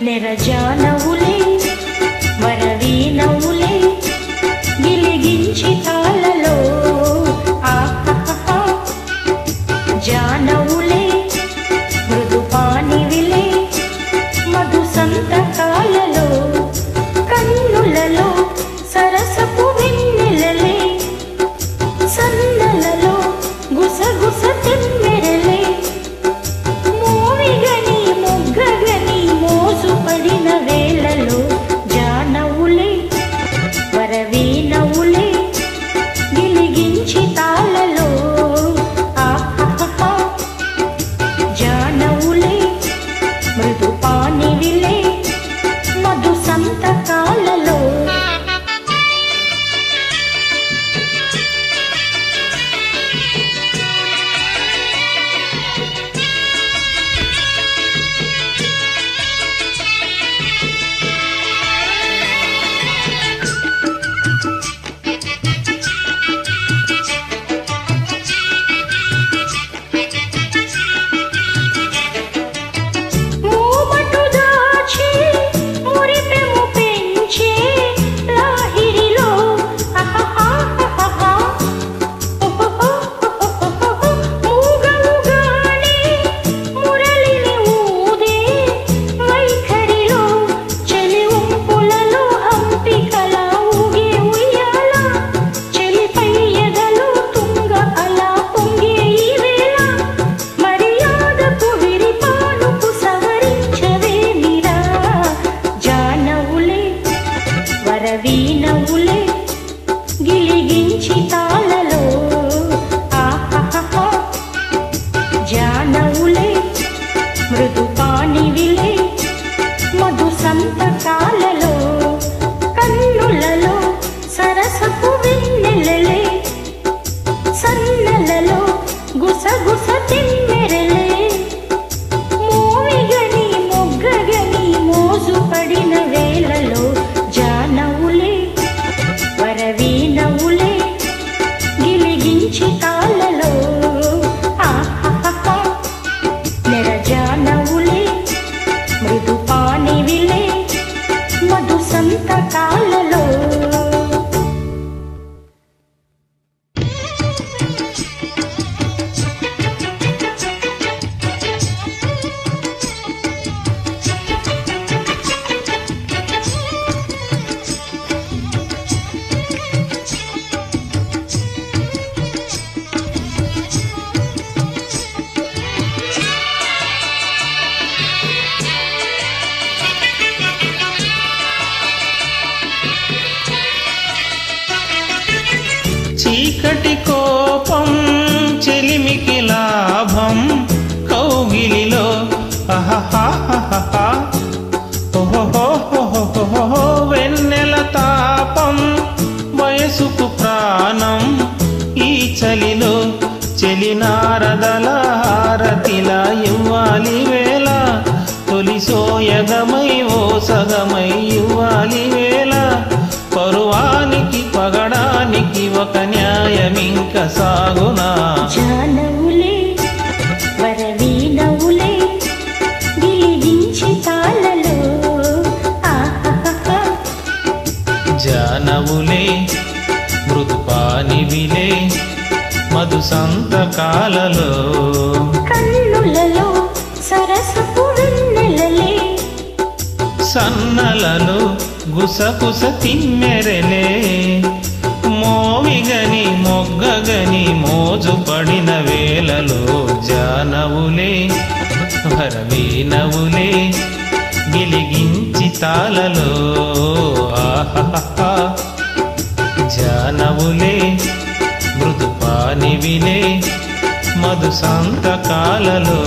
నెరజానవులే వరవీనవులే గిలిగించి తాళలో ఆహా జానవులే మృదుపానివిలే మధు సంతకాలలో కన్నులలో సరసపు వెన్నెలలే సన్నలలో గుసగుస తెమ్మెరలే మోవిగని మొగ్గగని మోసుపడిన వేళలో జానవులే వరవీనవులే గిలిగించి తాళలో ఆహా జానవులే మృదుపానివిలే మధు సంతకాలలో వరవీనవులే గిలిగించి తాళలో ఆహా జానవులే మృదుపానివిలే మధు సంతకాలలో కన్నులలో సరసపు వెన్నెలలే సన్నలలో గుసగుస తెమ్మెరలే మోవిగని మొగ్గగని మోసుపడిన వేళలో జానవులే వరవీనవులే గిలిగించి తాళలో ఆహా నెరజానవులే మృదుపానివిలే మధు సంతకాలలో చీకటి కోపం చెలిమికి లాభం కౌగిలిలో ఓహో వెన్నెల తాపం వయసుకు ప్రాణం ఈ చలిలో చెలినారదల హారతిలా ఇవ్వాలి వేళ తొలి సోయగమై ఓ సగమై ఇవ్వాలి వేళ పరువానికి పగడానికి ఒక న్యాయమింక సాగునా జానవులే వరవీనవులే గిలిగించి తాళలో ఆహా జానవులే మృదుపానివిలే మధు సంతకాలలో కన్నులలో సరసపు వెన్నెలలే సన్నలలో గుసగుస తిమ్మెరలే మోవిగని మొగ్గగని మోజు పడిన వేళలో జానవులే వరవీనవులే గిలిగించి తాళలో ఆహా జానవులే మృదుపానివిలే మధు సంతకాలలో